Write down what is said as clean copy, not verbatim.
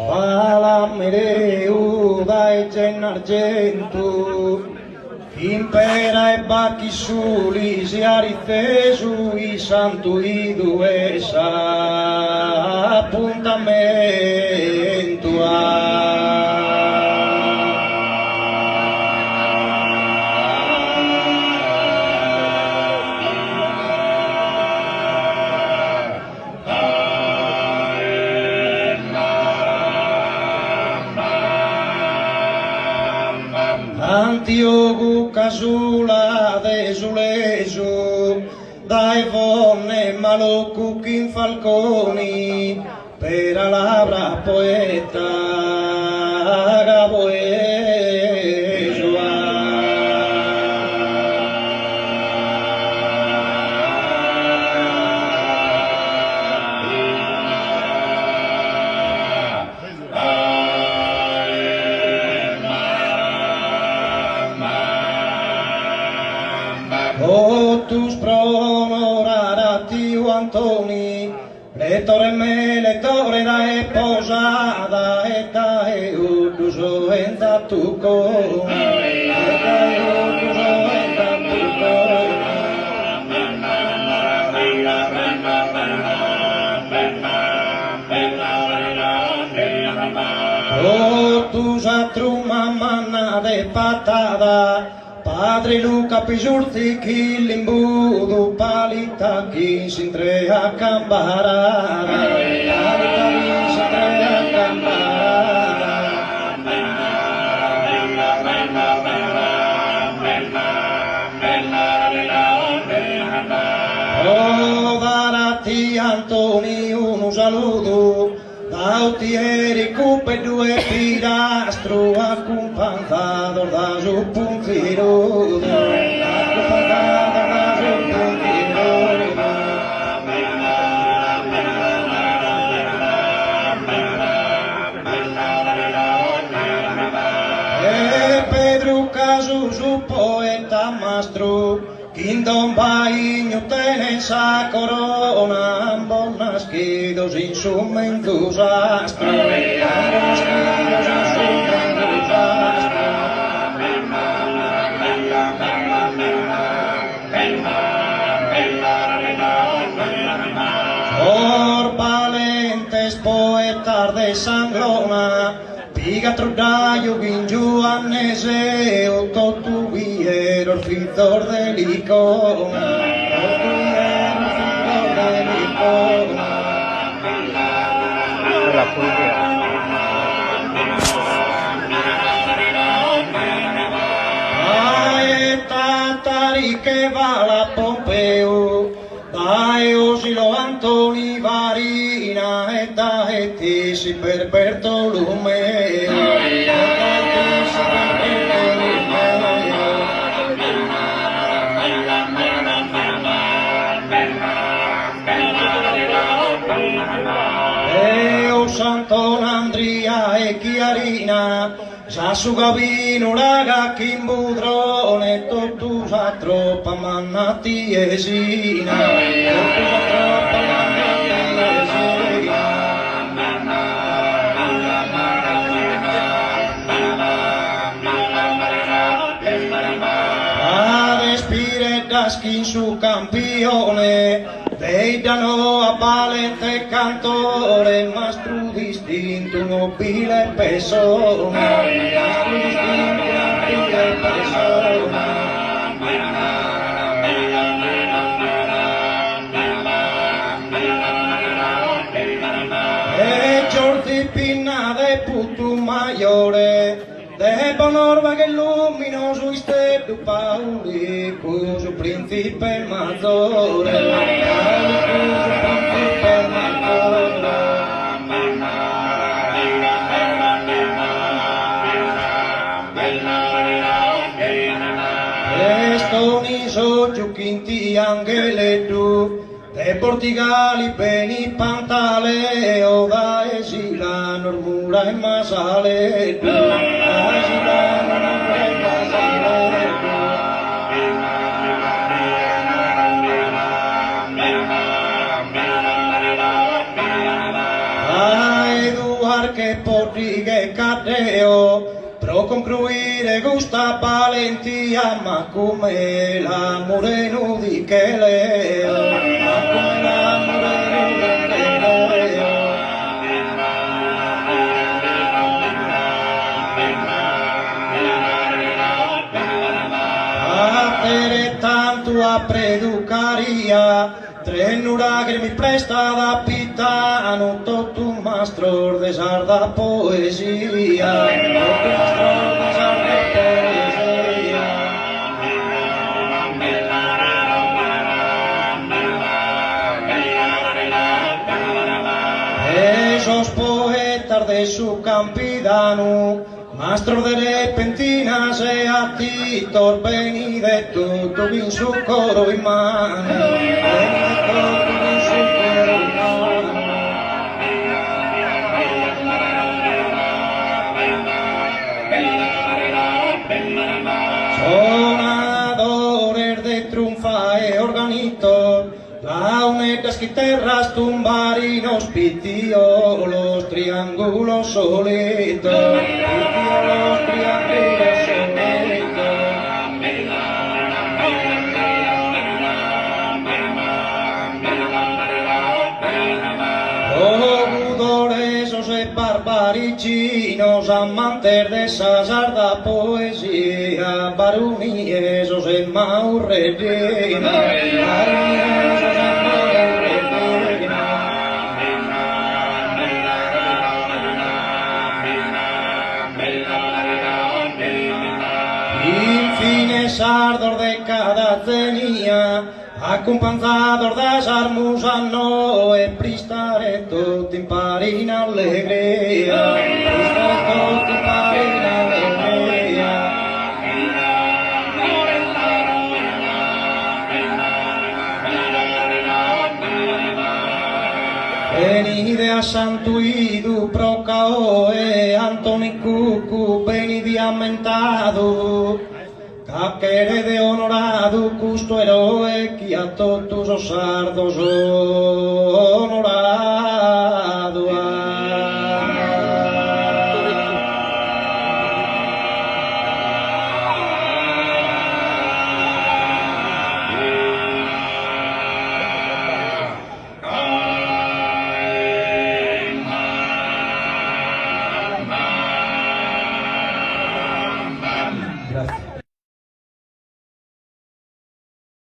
Valamereu daetzen argentu, impera e bakizuli ziarizezu izantu idu esa apuntamentua. Antiogu casula de Zulesu, dai vonne malocucin falconi, per alabra poeta Gaboesua. Otus pronorarati Antoni, lettore me, lettore da e posada, e da e utuso enta tuco, e da e utuso enta tuco. Otus atruma manna de patada, Padre Luca Pisurti chi l'imbudu palita chi si intrea cambarara, palita chi si intrea cambarara. Oh, darati Antoni un saluto, dauti eri cupe due pilastro accompagnato da su puntiro, accompagnato da su puntiro. E Pedro Casu su poeta mastro, Quindon baigno tene sa corona, ambon nascidos in sum entusiastro, ambon nascidos in sum entusiastro. Or valentes poetas de Sanglona, Piga trodaio gingiu anneseo, totu viero fitor delicona, totu viero fitor delicona. La policía. Tatari che va la Pompeo, dai Osilo Antoni Varina e dai Tisi per Bertolomeo, dai Tisi per Bertolomeo. Eo Sant'Andria e Chiarina, Sassu Gavino, raga Chimbudrone, totus a troppa mannati esina, totus a troppa mannati esina. Ades Piredaschi su campione, Deidano a valente cantore, mastro distinto, nobile persona, mastro distinto, nobile persona. E Giordi Pinna de putu maiore, de Bonorva che luminoso istedu Pauli, cujo principe maggiore, cujo principe maggiore. Estoni socio quinti angeletu, de Portigali peni pantaleo, da esila normura e masaletu, da esila normura e masaletu. che porrighe cateo, pro concluire questa valentia, ma come l'amore nu di che leo, ma come l'amore nu di che leo. A tere tanto a preducaria, trenura che mi presta da pitano, tot un mastro de sarda poesia, tot un mastro de sarda poesia. Esos poetas de su campidano, mastro de repentinas e a ti torpeni de tutto in su coro in mano, sonadores de trunfa e organito, launetas, guitarras, tumbarinos, pitiolos, triángulos solitos, pitiolos, triángulos solitos. Logudores, os barbarichinos, amantes de esa sarda poesía, barunies, os maurrerinos, barunies, os infine sardos de cada tenia, accompagnados das armus a noi, pristare tot in parina allegria, pristare tot in parina allegria. Venide a Santuidu procaoe, Antoni Cucu, venidi ammentado, Caquere de honorado, custo eroe, qui a totus os sardos